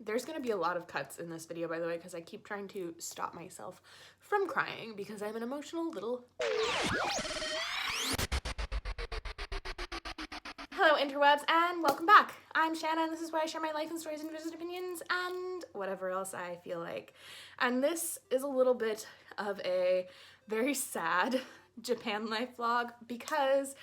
There's gonna be a lot of cuts in this video, by the way, because I keep trying to stop myself from crying because I'm an emotional little... Hello interwebs and welcome back. I'm Shana and this is where I share my life and stories and views and opinions and whatever else I feel like. And this is a little bit of a very sad Japan life vlog because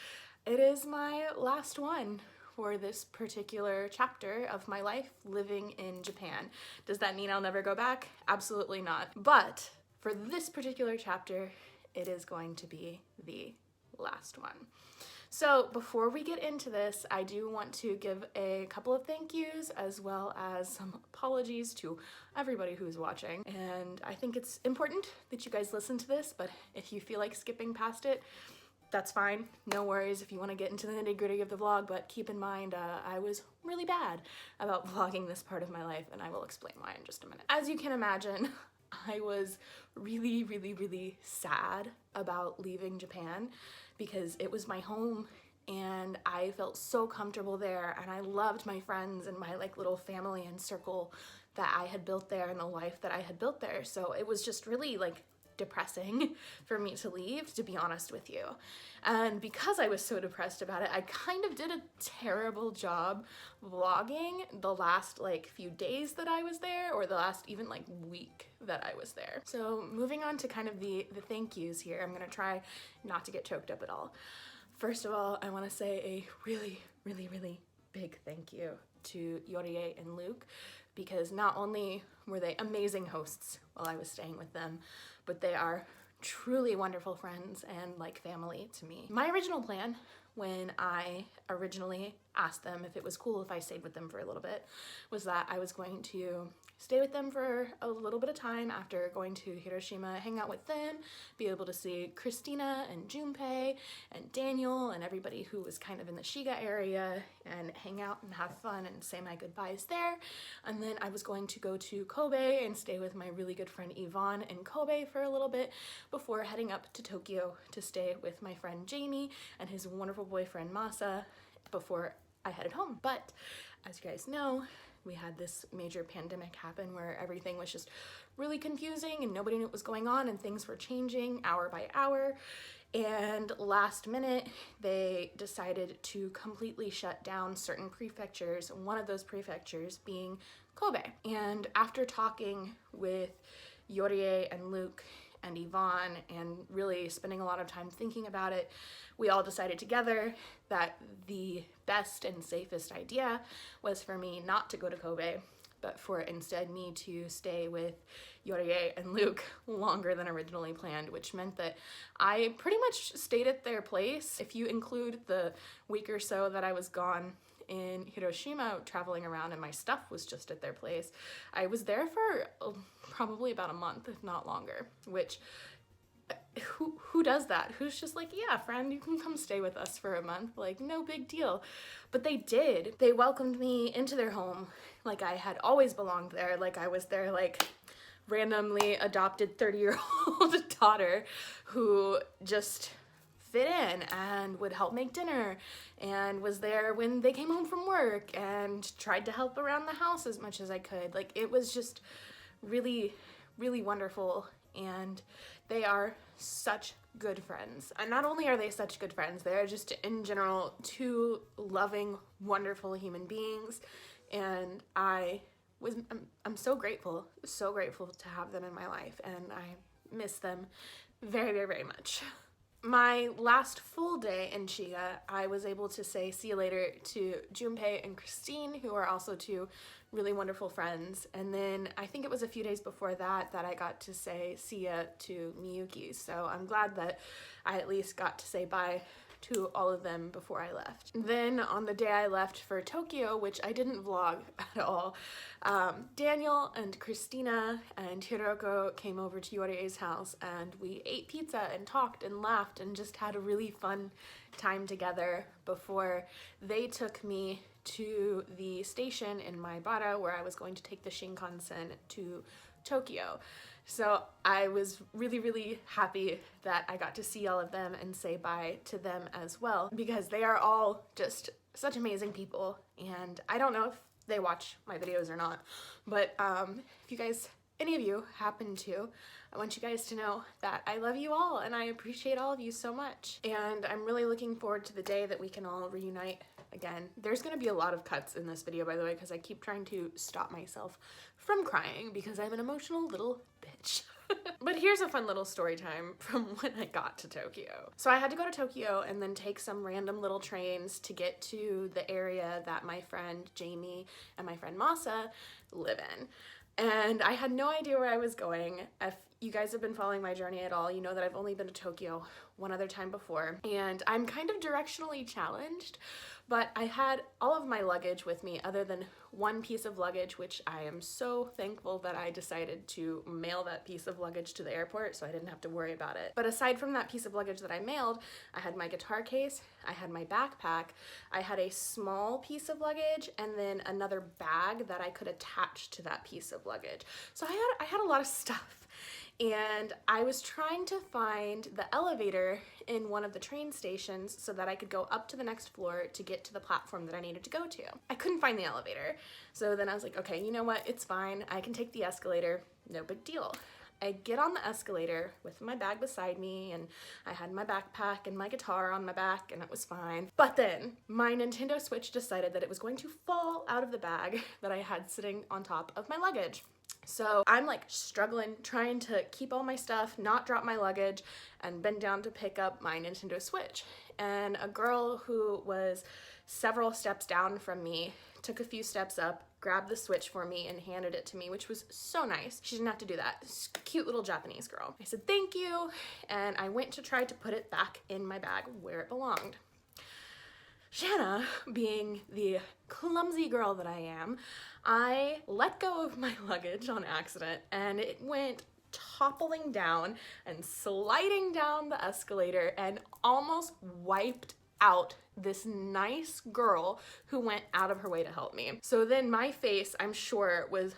it is my last one for this particular chapter of my life living in Japan. Does that mean I'll never go back? Absolutely not. But for this particular chapter, it is going to be the last one. So before we get into this, I do want to give a couple of thank yous as well as some apologies to everybody who's watching. And I think it's important that you guys listen to this, but if you feel like skipping past it, that's fine. No worries if you want to get into the nitty-gritty of the vlog, but keep in mind I was really bad about vlogging this part of my life, and I will explain why in just a minute. As you can imagine, I was really sad about leaving Japan because it was my home and I felt so comfortable there and I loved my friends and my like little family and circle that I had built there and the life that I had built there. So it was just really like depressing for me to leave, to be honest with you. And because I was so depressed about it, I kind of did a terrible job vlogging the last like few days that I was there, or the last even like week that I was there. So moving on to kind of the thank yous here, I'm gonna try not to get choked up at all. First of all, I want to say a really big thank you to Yorie and Luke, because not only were they amazing hosts while I was staying with them, but they are truly wonderful friends and like family to me. My original plan when I originally asked them if it was cool if I stayed with them for a little bit was that I was going to stay with them for a little bit of time after going to Hiroshima, hang out with them, be able to see Christina and Junpei and Daniel and everybody who was kind of in the Shiga area and hang out and have fun and say my goodbyes there. And then I was going to go to Kobe and stay with my really good friend Yvonne in Kobe for a little bit before heading up to Tokyo to stay with my friend Jamie and his wonderful boyfriend Masa before I headed home. But as you guys know, we had this major pandemic happen where everything was just really confusing and nobody knew what was going on and things were changing hour by hour. And last minute, they decided to completely shut down certain prefectures, one of those prefectures being Kobe. And after talking with Yorie and Luke and Yvonne and really spending a lot of time thinking about it, we all decided together that the best and safest idea was for me not to go to Kobe, but for instead me to stay with Yorie and Luke longer than originally planned, which meant that I pretty much stayed at their place. If you include the week or so that I was gone in Hiroshima traveling around and my stuff was just at their place, I was there for probably about a month, if not longer, which who does that? Who's just like, yeah, friend, you can come stay with us for a month, like no big deal. But they did. They welcomed me into their home like I had always belonged there, like I was their like randomly adopted 30-year-old daughter who just fit in and would help make dinner and was there when they came home from work and tried to help around the house as much as I could. Like it was just really wonderful, and they are such good friends. And not only are they such good friends, they're just in general two loving, wonderful human beings, and I'm so grateful to have them in my life, and I miss them very much. My last full day in Shiga, I was able to say see you later to Junpei and Christine, who are also two really wonderful friends. And then I think it was a few days before that I got to say see ya to Miyuki. So I'm glad that I at least got to say bye to all of them before I left. Then on the day I left for Tokyo, which I didn't vlog at all, Daniel and Christina and Hiroko came over to Yorie's house and we ate pizza and talked and laughed and just had a really fun time together before they took me to the station in Maibara where I was going to take the Shinkansen to Tokyo. So I was really happy that I got to see all of them and say bye to them as well, because they are all just such amazing people, and I don't know if they watch my videos or not. But if you guys, any of you happen to, I want you guys to know that I love you all and I appreciate all of you so much. And I'm really looking forward to the day that we can all reunite again. There's gonna be a lot of cuts in this video, by the way, because I keep trying to stop myself from crying because I'm an emotional little bitch. But here's a fun little story time from when I got to Tokyo. So I had to go to Tokyo and then take some random little trains to get to the area that my friend Jamie and my friend Masa live in. And I had no idea where I was going. If you guys have been following my journey at all, you know that I've only been to Tokyo one other time before. And I'm kind of directionally challenged, but I had all of my luggage with me other than one piece of luggage, which I am so thankful that I decided to mail that piece of luggage to the airport so I didn't have to worry about it. But aside from that piece of luggage that I mailed, I had my guitar case, I had my backpack, I had a small piece of luggage, and then another bag that I could attach to that piece of luggage. So I had a lot of stuff. And I was trying to find the elevator in one of the train stations so that I could go up to the next floor to get to the platform that I needed to go to. I couldn't find the elevator. So then I was like, okay, you know what? It's fine. I can take the escalator. No big deal. I get on the escalator with my bag beside me, and I had my backpack and my guitar on my back, and it was fine. But then my Nintendo Switch decided that it was going to fall out of the bag that I had sitting on top of my luggage. So I'm like struggling, trying to keep all my stuff, not drop my luggage, and bend down to pick up my Nintendo Switch. And a girl who was several steps down from me took a few steps up, grabbed the Switch for me, and handed it to me, which was so nice. She didn't have to do that. This cute little Japanese girl. I said thank you, and I went to try to put it back in my bag where it belonged. Shana, being the clumsy girl that I am, I let go of my luggage on accident and it went toppling down and sliding down the escalator and almost wiped out this nice girl who went out of her way to help me. So then my face, I'm sure, was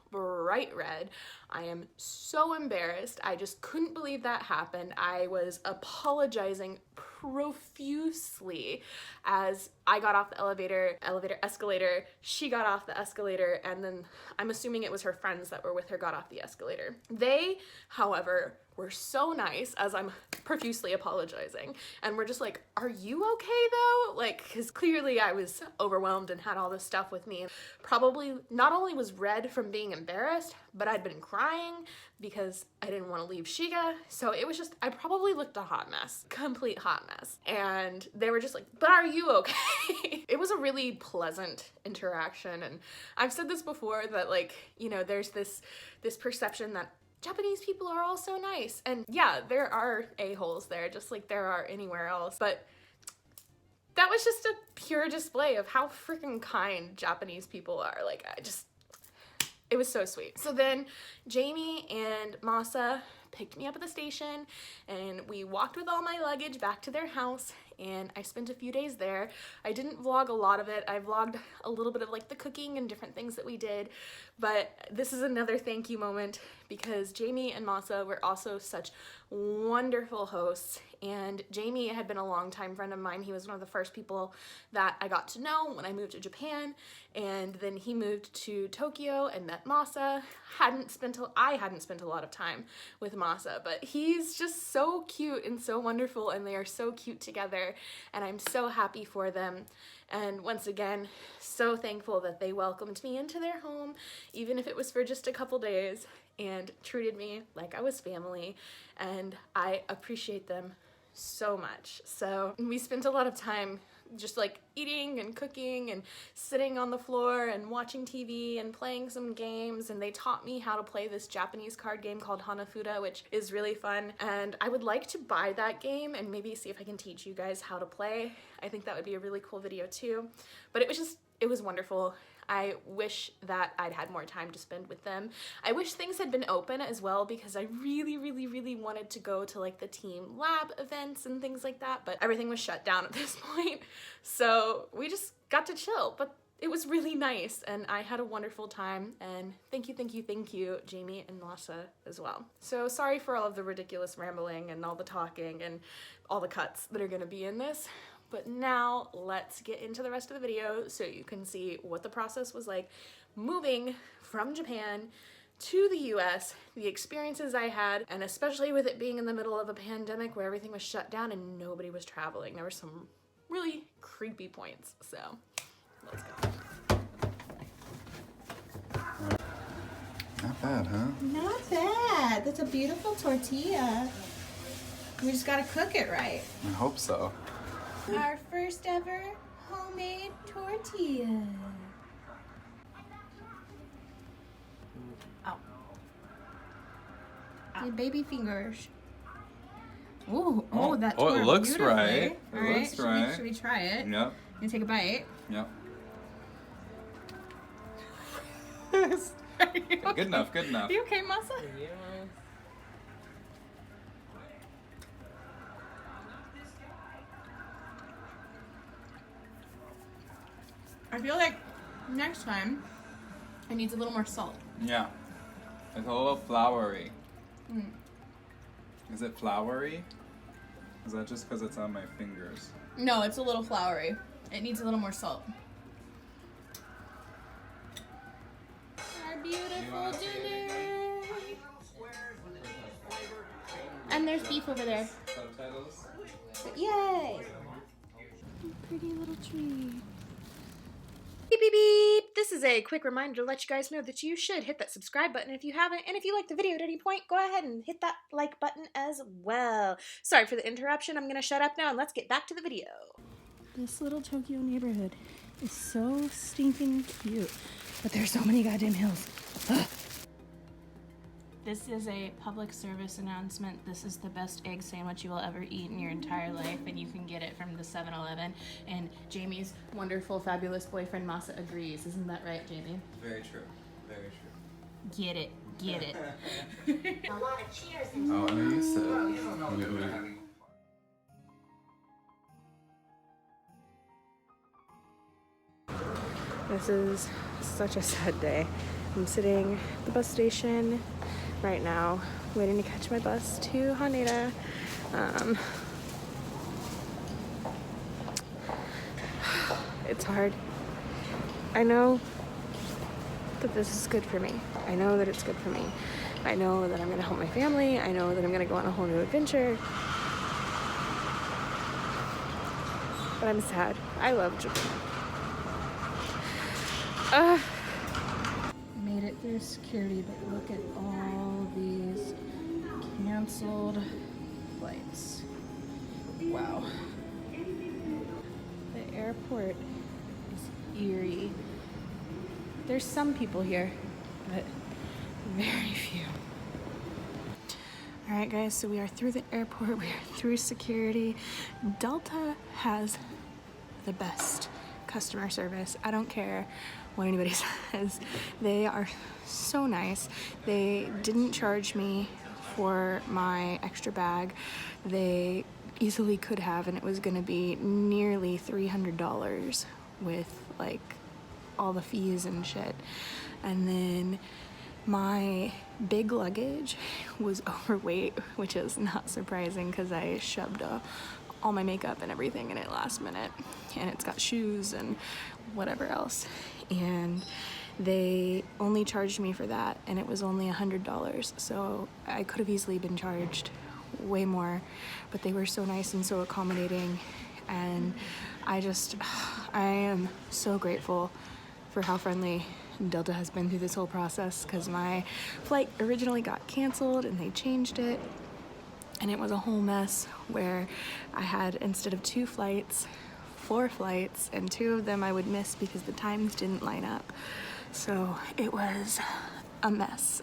bright red. I am so embarrassed. I just couldn't believe that happened. I was apologizing profusely as I got off the escalator, she got off the escalator, and then I'm assuming it was her friends that were with her got off the escalator. They, however, were so nice as I'm profusely apologizing, and we're just like, are you okay though? Like, because clearly I was overwhelmed and had all this stuff with me. Probably not only was red from being embarrassed, but I'd been crying because I didn't want to leave Shiga. So it was just, I probably looked a hot mess, complete hot mess. And they were just like, but are you okay? It was a really pleasant interaction. And I've said this before that, like, you know, there's this perception that Japanese people are all so nice. And yeah, there are a-holes there, just like there are anywhere else. But that was just a pure display of how freaking kind Japanese people are. Like, it was so sweet. So then Jamie and Masa picked me up at the station and we walked with all my luggage back to their house, and I spent a few days there. I didn't vlog a lot of it. I vlogged a little bit of like the cooking and different things that we did, but this is another thank you moment because Jamie and Masa were also such wonderful hosts, and Jamie had been a longtime friend of mine. He was one of the first people that I got to know when I moved to Japan, and then he moved to Tokyo and met Masa. I hadn't spent a lot of time with Masa, but he's just so cute and so wonderful, and they are so cute together, and I'm so happy for them. And once again, so thankful that they welcomed me into their home, even if it was for just a couple days, and treated me like I was family, and I appreciate them so much. So we spent a lot of time just like eating and cooking and sitting on the floor and watching TV and playing some games, and they taught me how to play this Japanese card game called Hanafuda, which is really fun, and I would like to buy that game and maybe see if I can teach you guys how to play. I think that would be a really cool video too. But it was wonderful. I wish that I'd had more time to spend with them. I wish things had been open as well, because I really, really, really wanted to go to like the team lab events and things like that, but everything was shut down at this point. So we just got to chill, but it was really nice and I had a wonderful time, and thank you, Jamie and Masa as well. So sorry for all of the ridiculous rambling and all the talking and all the cuts that are gonna be in this, But now let's get into the rest of the video so you can see what the process was like moving from Japan to the US, the experiences I had, and especially with it being in the middle of a pandemic where everything was shut down and nobody was traveling. There were some really creepy points, so let's go. Not bad, huh? Not bad. That's a beautiful tortilla. We just gotta cook it right. I hope so. Our first ever homemade tortilla. Ow. Your baby fingers. Ooh, oh, that Oh, it tore looks beautifully. right. It All right, looks right. Should we try it? Yep. You take a bite. Yep. Are you okay? Good enough, good enough. Are you okay, Masa? Yeah. I feel like next time it needs a little more salt. Yeah. It's a little floury. Mm. Is it floury? Is that just because it's on my fingers? No, it's a little floury. It needs a little more salt. Our beautiful dinner. And there's beef over there. Subtitles? Yay! Pretty little tree. Beep, beep, beep. This is a quick reminder to let you guys know that you should hit that subscribe button if you haven't, and if you liked the video at any point, go ahead and hit that like button as well. Sorry for the interruption. I'm gonna shut up now and let's get back to the video. This little Tokyo neighborhood is so stinking cute, but there's so many goddamn hills. Ugh. This is a public service announcement. This is the best egg sandwich you will ever eat in your entire life, and you can get it from the 7-Eleven. And Jamie's wonderful, fabulous boyfriend Masa agrees. Isn't that right, Jamie? Very true. Very true. Get it. Get it. A lot of cheers Oh, I know you said. This is such a sad day. I'm sitting at the bus station right now, waiting to catch my bus to Haneda. It's hard. I know that this is good for me. I know that it's good for me. I know that I'm gonna help my family. I know that I'm gonna go on a whole new adventure. But I'm sad. I love Japan. Made it through security, but look at all these canceled flights. Wow. The airport is eerie. There's some people here, but very few. All right, guys, so we are through the airport, we are through security. Delta has the best customer service. I don't care what anybody says. They are so nice. They didn't charge me for my extra bag. They easily could have, and it was gonna be nearly $300 with like all the fees and shit. And then my big luggage was overweight, which is not surprising because I shoved all my makeup and everything in it last minute, and it's got shoes and whatever else, and they only charged me for that, and it was only $100, so I could have easily been charged way more, but they were so nice and so accommodating, and I am so grateful for how friendly Delta has been through this whole process, because my flight originally got canceled and they changed it, and it was a whole mess where I had, instead of 2 flights, 4 flights, and 2 of them I would miss because the times didn't line up. So it was a mess,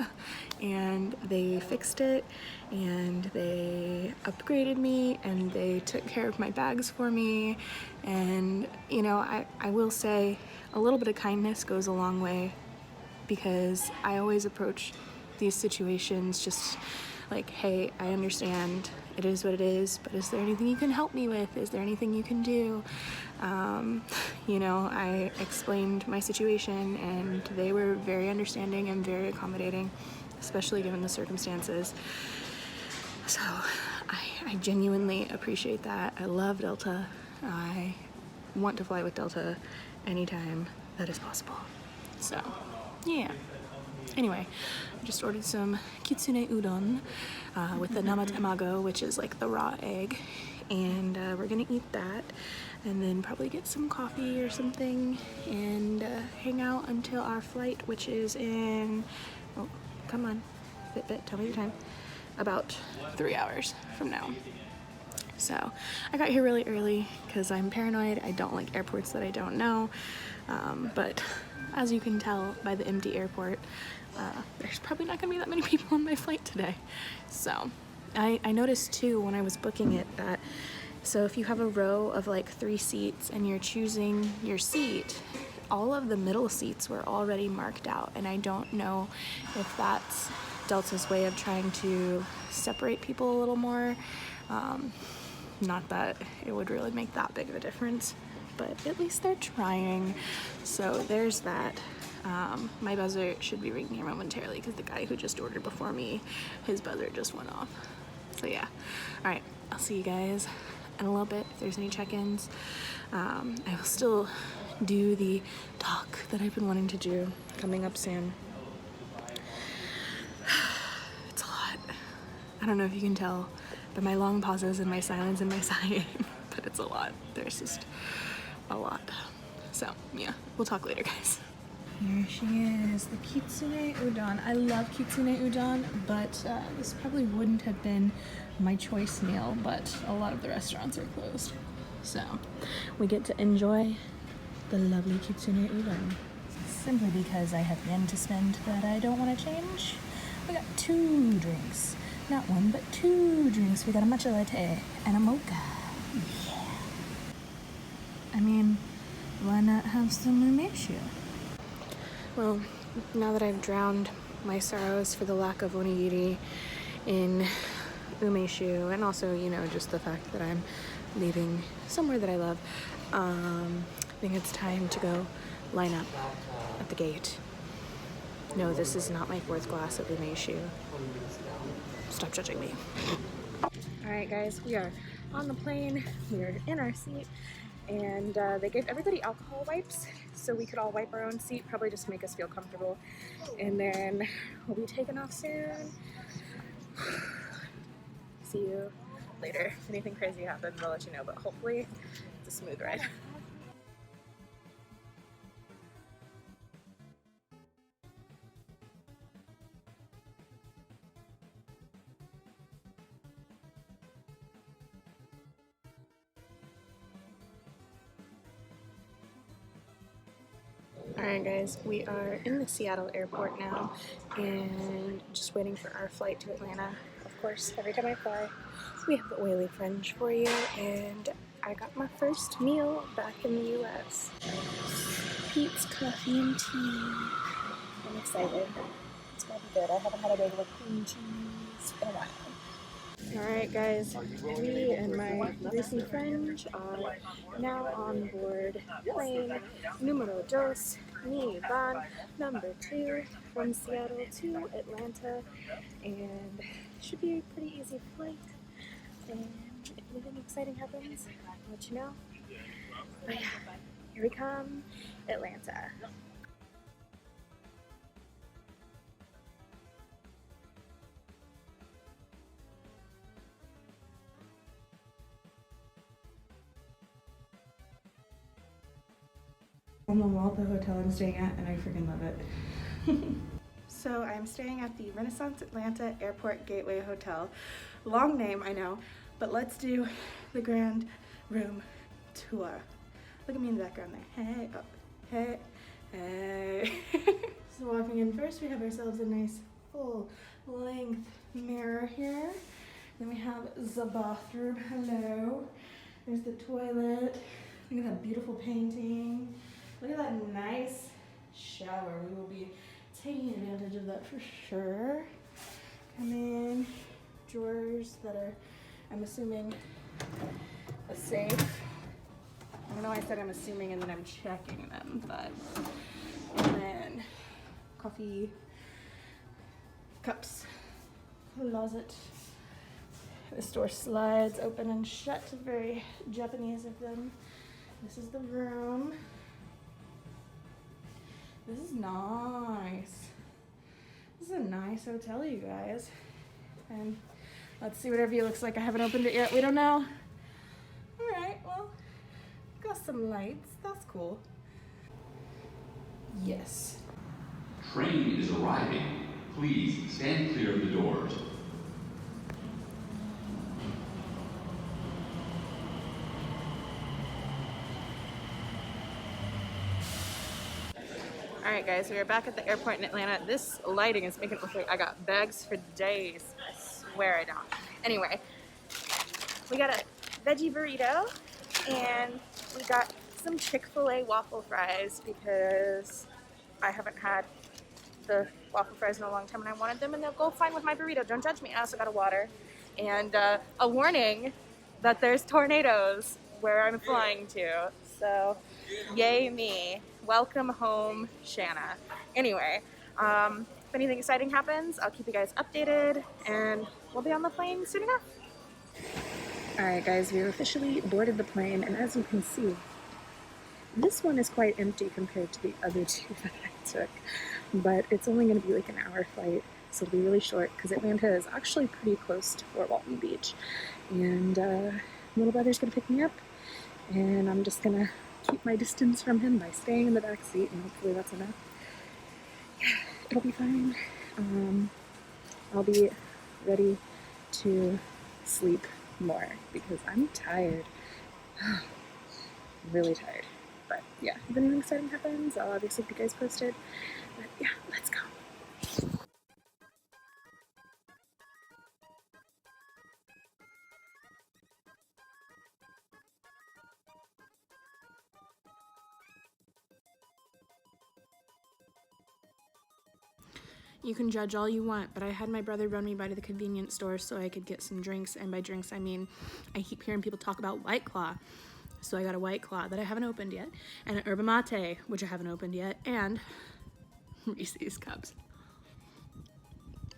and they fixed it, and they upgraded me, and they took care of my bags for me. And you know, I will say a little bit of kindness goes a long way, because I always approach these situations just like, hey, I understand, it is what it is, but is there anything you can help me with? Is there anything you can do? You know, I explained my situation, and they were very understanding and very accommodating, especially given the circumstances. So I genuinely appreciate that. I love Delta. I want to fly with Delta anytime that is possible. So, yeah. Anyway, I just ordered some kitsune udon with the nama tamago, which is like the raw egg, and we're gonna eat that and then probably get some coffee or something and hang out until our flight, which is in, oh, come on, Fitbit, tell me your time, about 3 hours from now. So I got here really early because I'm paranoid. I don't like airports that I don't know, but as you can tell by the empty airport, there's probably not gonna be that many people on my flight today. So I noticed too when I was booking it that, so if you have a row of like 3 seats and you're choosing your seat, all of the middle seats were already marked out, and I don't know if that's Delta's way of trying to separate people a little more. Not that it would really make that big of a difference, but at least they're trying. So there's that. My buzzer should be ringing here momentarily because the guy who just ordered before me, his buzzer just went off. So yeah. All right, I'll see you guys in a little bit if there's any check-ins. I will still do the talk that I've been wanting to do coming up soon. It's a lot. I don't know if you can tell by my long pauses and my silence and my sighing, but it's a lot. There's just a lot. So yeah, we'll talk later, guys. Here she is, the kitsune udon. I love kitsune udon, but this probably wouldn't have been my choice meal, but a lot of the restaurants are closed. So we get to enjoy the lovely kitsune udon. Simply because I have yen to spend that I don't want to change. We got 2 drinks. Not 1, but 2 drinks. We got a matcha latte and a mocha. Yeah. I mean, why not have some umeshu? Well, now that I've drowned my sorrows for the lack of onigiri in umeshu, and also, you know, just the fact that I'm leaving somewhere that I love, I think it's time to go line up at the gate. No, this is not my 4th glass of umeshu. Stop judging me. All right, guys, we are on the plane. We are in our seat, and they gave everybody alcohol wipes so we could all wipe our own seat, probably just make us feel comfortable. And then we'll be taking off soon. See you later. If anything crazy happens, I'll let you know, but hopefully it's a smooth ride. Alright guys, we are in the Seattle airport now and just waiting for our flight to Atlanta. Of course, every time I fly, we have the oily French for you, and I got my first meal back in the US. Pete's Coffee and Tea. I'm excited. It's gonna be good. I haven't had a regular cream cheese in a while. Alright guys, me and my recent friend are now on board plane numero dos, mi van number 2 from Seattle to Atlanta, and it should be a pretty easy flight, and if anything exciting happens, I'll let you know. But yeah, here we come, Atlanta. On the Walton hotel I'm staying at, and I freaking love it. So I'm staying at the Renaissance Atlanta Airport Gateway Hotel. Long name, I know, but let's do the grand room tour. Look at me in the background there. Hey, oh, hey, hey. So walking in first, we have ourselves a nice full length mirror here. Then we have the bathroom. Hello. There's the toilet. Look at that beautiful painting. Look at that nice shower. We will be taking advantage of that for sure. Come in, drawers that are, I'm assuming, a safe. I don't know why I said I'm assuming and then I'm checking them, but, and then coffee, cups, closet, This door slides open and shut, very Japanese of them. This is the room. This is nice. This is a nice hotel, you guys. And let's see what our view looks like. I haven't opened it yet. We don't know. All right, well, got some lights. That's cool. Yes. Train is arriving. Please stand clear of the doors. All right, guys, we are back at the airport in Atlanta. This lighting is making it look like I got bags for days. I swear I don't. Anyway, we got a veggie burrito and we got some Chick-fil-A waffle fries because I haven't had the waffle fries in a long time and I wanted them, and they'll go fine with my burrito. Don't judge me. I also got a water and a warning that there's tornadoes where I'm flying to. So, yay me. Welcome home, Shana. Anyway, if anything exciting happens, I'll keep you guys updated, and we'll be on the plane soon enough. All right, guys, we've officially boarded the plane, and as you can see, this one is quite empty compared to the other two that I took, but it's only going to be like an hour flight, so it'll be really short because Atlanta is actually pretty close to Fort Walton Beach, and little brother's going to pick me up, and I'm just going to keep my distance from him by staying in the back seat, and hopefully that's enough. Yeah, it'll be fine. I'll be ready to sleep more because I'm tired. Really tired. But yeah, if anything exciting happens, I'll obviously keep you guys posted. But yeah, let's go. You can judge all you want, but I had my brother run me by to the convenience store so I could get some drinks, and by drinks I mean I keep hearing people talk about White Claw. So I got a White Claw that I haven't opened yet, and an Yerba Mate, which I haven't opened yet, and Reese's Cups,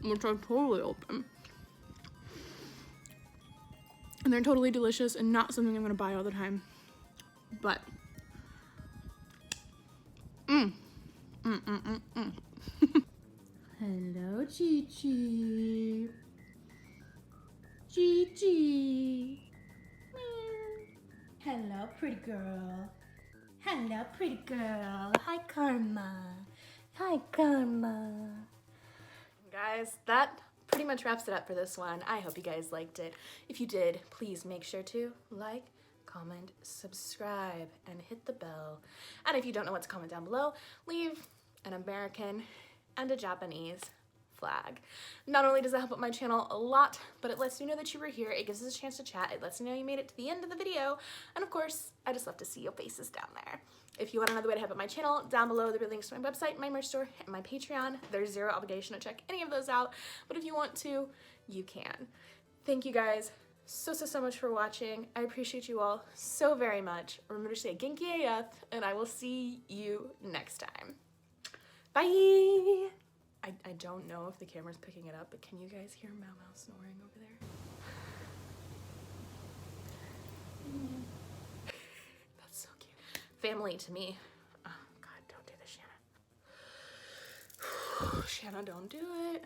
which are totally open. And they're totally delicious and not something I'm gonna buy all the time, but Hello, Chi-Chi. Chi-Chi. Hello, pretty girl. Hello, pretty girl. Hi, Karma. Hi, Karma. Guys, that pretty much wraps it up for this one. I hope you guys liked it. If you did, please make sure to like, comment, subscribe, and hit the bell. And if you don't know what to comment down below, leave an American and a Japanese flag. Not only does that help out my channel a lot, but it lets me know that you were here. It gives us a chance to chat. It lets me know you made it to the end of the video. And of course, I just love to see your faces down there. If you want another way to help out my channel, down below there are links to my website, my merch store, and my Patreon. There's zero obligation to check any of those out, but if you want to, you can. Thank you guys so much for watching. I appreciate you all so very much. Remember to stay Genki AF, and I will see you next time. Bye! I don't know if the camera's picking it up, but can you guys hear Mau Mau snoring over there? That's so cute. Family to me. Oh, God, don't do this, Shana. Shana, don't do it.